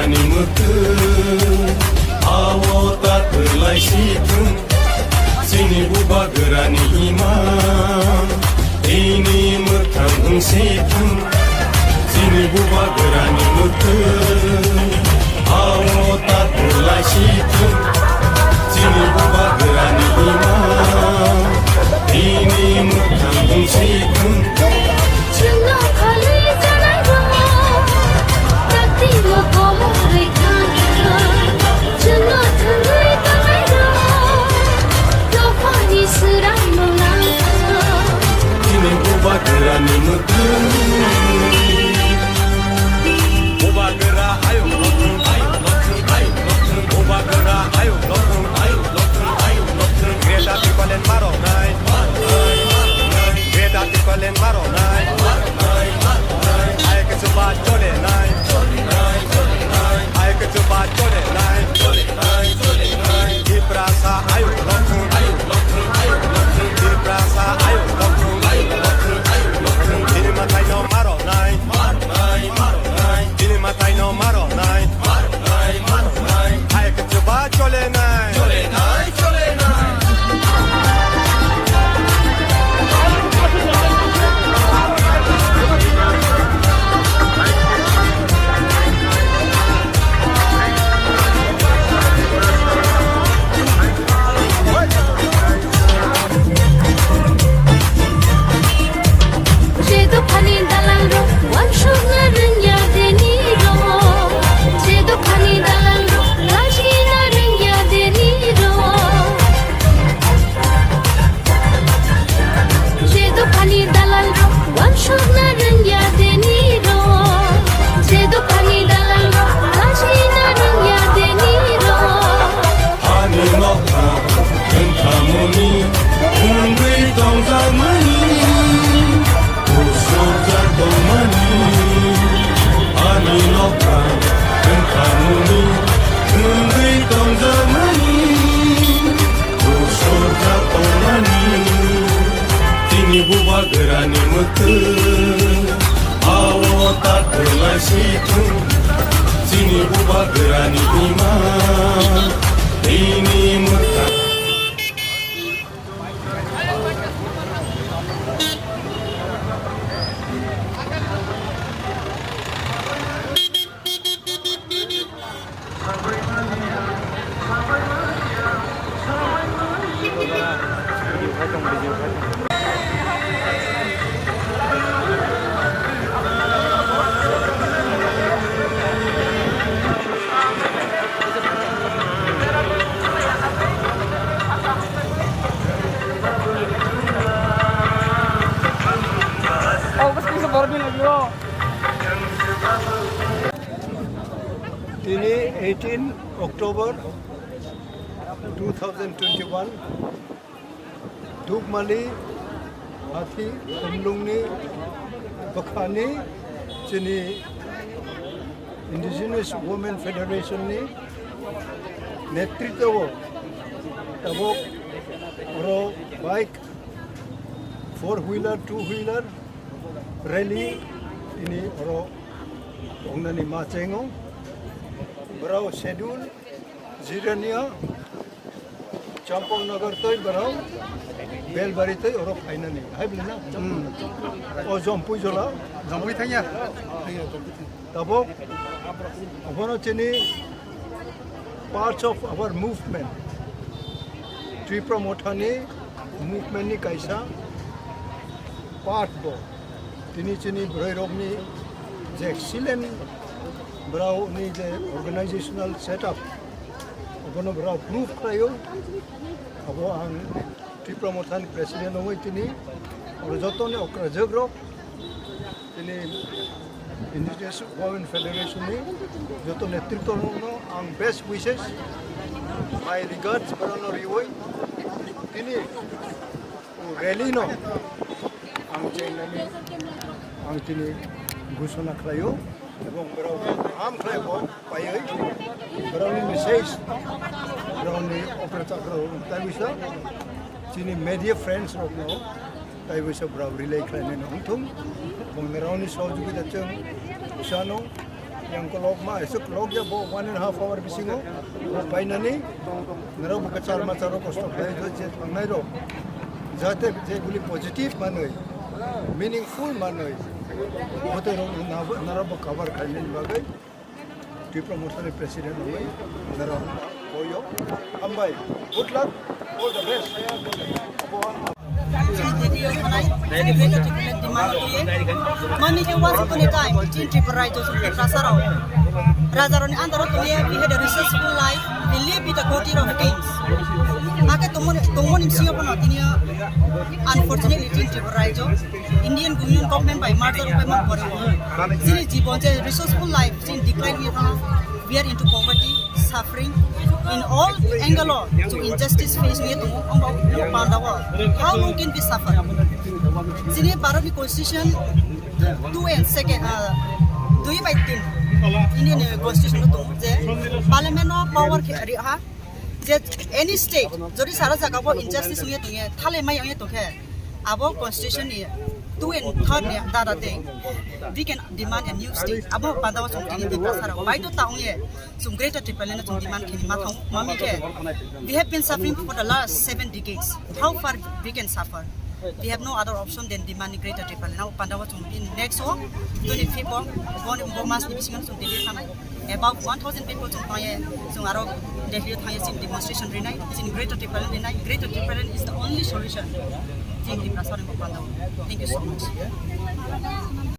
गोरानि मुखो आव तातोलाय सिथुं जोंनि बुबा गोरानि इमान एनि मोथां ओंसेथुं जोंनि बुबा गोरानि मुखो आव तातोलाय सिथुं जोंनि बुबा गोरानि इमान एनि मोथां ओंसेथुं Goraनि मुखो बुबा गोरा आयौ लथुं आयौ लथुं आयौ लथुं बुबा गोरा आयौ लथुं आयौ लथुं आयौ लथुं Greta Thunberg मारनाय Greta Thunberg मारनाय आयखो जुबा चलेनाय आयखो जुबा चलेनाय दिप्रासा आयौ लथुं आयौ लथुं आयौ लथुं दिप्रासा आयौ लथुं Matai no maro nai, dini matai no maro nai, ay que chuba chole nai, chole nai, chole nai. Buba goraनि मुखो आव तातोलाय सिथुं जोंनि बुबा गोरानि इमान any मोथां Ini 18 Oktober 2021 Dukmali Hathi Umlungni Bakhani Chini Indigenous Women Federation ni Netritwa Tabok Oro bike 4-wheeler 2-wheeler rally ini oro ongnani machengo Barau schedule Zirania Champong Nagar toy barau Belbari toy oro finally hai blena o jompui jola jompui thanya tabo obono chini parts of our movement Tripura Mothani movement ni kaisa part bo tini chini broirobni je excellent brau ni je organizational setup obono brau proof krayo abo ang Tripura Mothani president oi tini oro jotone okrajogro tini Indigenous Women Federation ni joto netritwa no ang best wishes my regards barano riwoi tini rally no ang chainani ang tini ঘোষণা খাইও এবং আম খাইব পাই বরাউনি message বরাউনি operator তাই বিসা চিনি media friends রকম তাই বিসা brow relay খাইনে নথুম এবং বরাউনি সহযোগিতা চং ইসানো yang kolok ma esok log ya bo 1.5 hour bisingo painani nero bukacar macaro kosto play jo je pangnai ro jate je guli positive manoi meaningful manoi hote ro naro bo cover kailin bagai diplomat president hoy naro koyo ambai good luck all the best video tonight. Celebrated Triplet di Manutuye. Mani ke was kuni time. Chin Tripurai jo sumpi prasarau. Razaroni antara tuye we had a resourceful life. We live with a quality of things. Ake tumon imsiyo pano tinia. Unfortunately Chin Tripurai jo Indian Union government by Martha Rupai Mangkore. Sini jibon je resourceful life. Sin decline we are into poverty, suffering. In all angle to injustice facing it how long can we suffer? Sini Bharat Constitution 2 and 2 by 3 Indian Constitution to Parliament power ha any state jodi sara jaga bo injustice huye to ye thale mai ye to khe abo constitution ni 2 and 3 ne dada de we can demand a new state abo pandawa chung tini de pasara why to taung ye some greater triplet chung demand khini ma thong mami ke we have been suffering for the last 7 decades how far we can suffer we have no other option than demanding greater triplet now pandawa chung in next so 25 one mass division chung delhi thanai about 1000 people chung paye chung aro delhi thai sin demonstration renai sin greater triplet is the only solution. Thank you so much.